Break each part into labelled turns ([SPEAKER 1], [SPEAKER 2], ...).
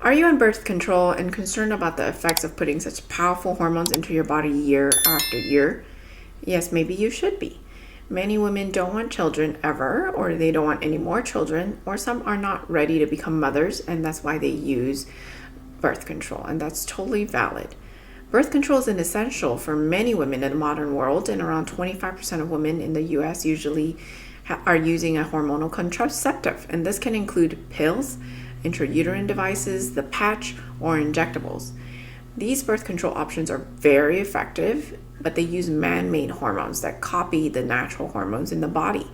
[SPEAKER 1] Are you on birth control and concerned about the effects of putting such powerful hormones into your body year after year? Yes, maybe you should be. Many women don't want children ever, or they don't want any more children, or some are not ready to become mothers, and that's why they use birth control, and that's totally valid. Birth control is an essential for many women in the modern world, and around 25% of women in the US usually are using a hormonal contraceptive, and this can include pills, intrauterine devices, the patch, or injectables. These birth control options are very effective, but they use man-made hormones that copy the natural hormones in the body.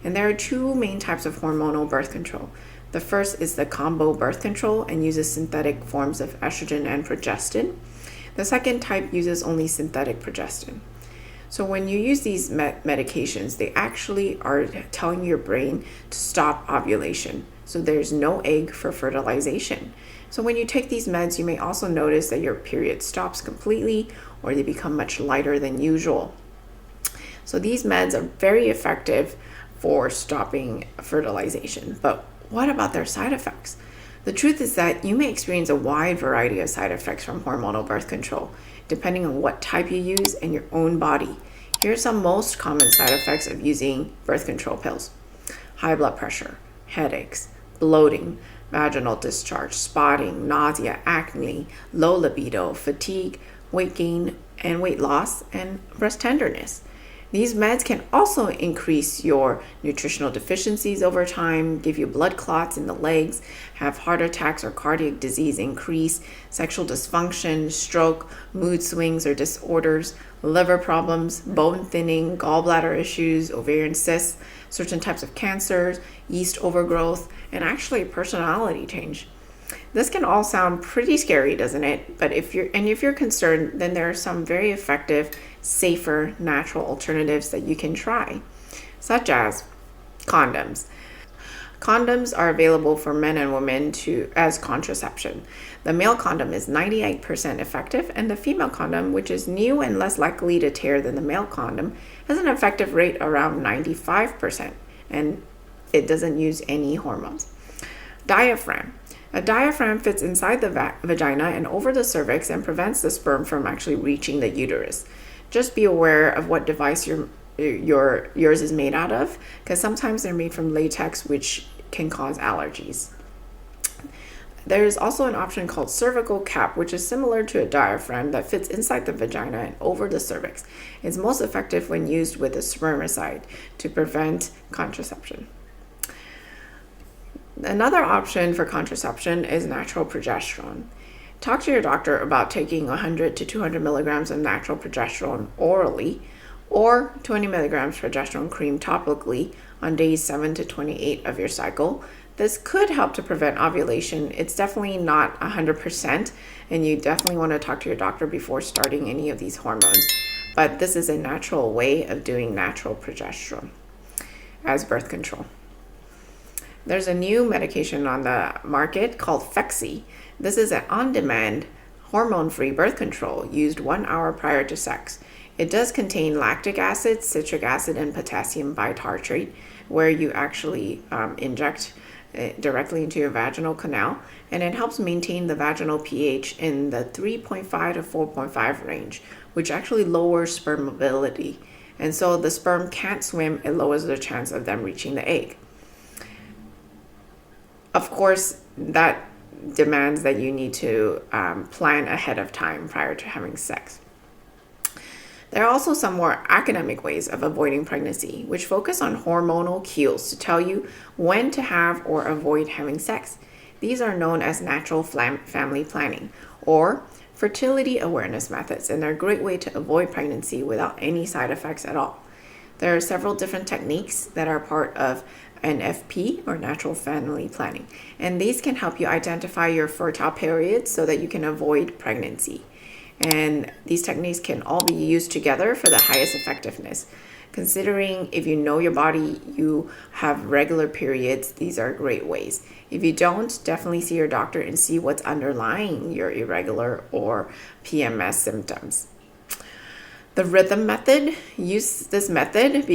[SPEAKER 1] And there are two main types of hormonal birth control. The first is the combo birth control and uses synthetic forms of estrogen and progestin. The second type uses only synthetic progestin. So when you use these medications, they actually are telling your brain to stop ovulation. So there's no egg for fertilization. So when you take these meds, you may also notice that your period stops completely or they become much lighter than usual. So these meds are very effective for stopping fertilization. But what about their side effects? The truth is that you may experience a wide variety of side effects from hormonal birth control, depending on what type you use and your own body. Here are some most common side effects of using birth control pills: high blood pressure, headaches, bloating, vaginal discharge, spotting, nausea, acne, low libido, fatigue, weight gain and weight loss, and breast tenderness. These meds can also increase your nutritional deficiencies over time, give you blood clots in the legs, have heart attacks or cardiac disease increase, sexual dysfunction, stroke, mood swings or disorders, liver problems, bone thinning, gallbladder issues, ovarian cysts, certain types of cancers, yeast overgrowth, and actually personality change. This can all sound pretty scary, doesn't it? But if you're concerned, then there are some very effective, safer, natural alternatives that you can try, such as condoms. Condoms are available for men and women as contraception. The male condom is 98% effective, and the female condom, which is new and less likely to tear than the male condom, has an effective rate around 95%, and it doesn't use any hormones. Diaphragm. A diaphragm fits inside the vagina and over the cervix and prevents the sperm from actually reaching the uterus. Just be aware of what device yours is made out of, because sometimes they're made from latex, which can cause allergies. There is also an option called cervical cap, which is similar to a diaphragm that fits inside the vagina and over the cervix. It's most effective when used with a spermicide to prevent contraception. Another option for contraception is natural progesterone. Talk to your doctor about taking 100 to 200 milligrams of natural progesterone orally or 20 milligrams progesterone cream topically on days 7 to 28 of your cycle. This could help to prevent ovulation. It's definitely not 100%, and you definitely want to talk to your doctor before starting any of these hormones. But this is a natural way of doing natural progesterone as birth control. There's a new medication on the market called Phexxi. This is an on-demand, hormone-free birth control used 1 hour prior to sex. It does contain lactic acid, citric acid, and potassium bitartrate, where you actually inject directly into your vaginal canal, and it helps maintain the vaginal pH in the 3.5 to 4.5 range, which actually lowers sperm mobility. And so the sperm can't swim, it lowers the chance of them reaching the egg. Of course, that demands that you need to plan ahead of time prior to having sex. There are also some more academic ways of avoiding pregnancy, which focus on hormonal cues to tell you when to have or avoid having sex. These are known as natural family planning or fertility awareness methods, and they're a great way to avoid pregnancy without any side effects at all. There are several different techniques that are part of NFP or natural family planning, and these can help you identify your fertile periods so that you can avoid pregnancy. And these techniques can all be used together for the highest effectiveness. Considering if you know your body, you have regular periods, these are great ways. If you don't, definitely see your doctor and see what's underlying your irregular or PMS symptoms. The rhythm method, use this method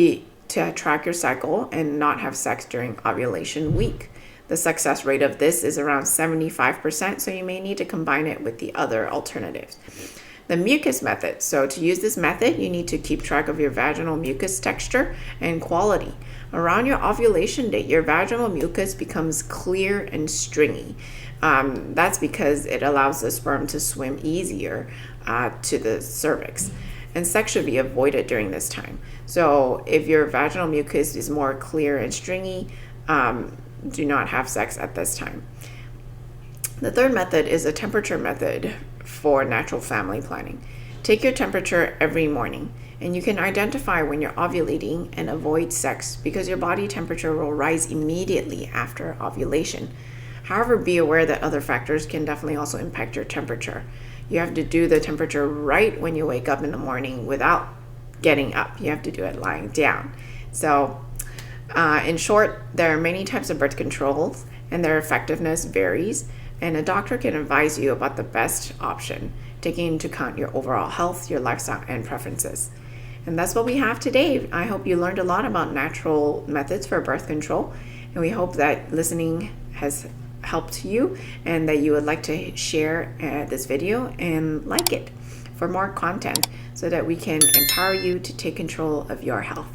[SPEAKER 1] to track your cycle and not have sex during ovulation week. The success rate of this is around 75%, so you may need to combine it with the other alternatives. The mucus method. So to use this method, you need to keep track of your vaginal mucus texture and quality. Around your ovulation date, your vaginal mucus becomes clear and stringy. That's because it allows the sperm to swim easier to the cervix. And sex should be avoided during this time. So if your vaginal mucus is more clear and stringy, do not have sex at this time. The third method is a temperature method for natural family planning. Take your temperature every morning, and you can identify when you're ovulating and avoid sex because your body temperature will rise immediately after ovulation. However, be aware that other factors can definitely also impact your temperature. You have to do the temperature right when you wake up in the morning without getting up. You have to do it lying down. So, in short, there are many types of birth controls, and their effectiveness varies. And a doctor can advise you about the best option, taking into account your overall health, your lifestyle, and preferences. And that's what we have today. I hope you learned a lot about natural methods for birth control, and we hope that listening has helped you and that you would like to share this video and like it for more content so that we can empower you to take control of your health.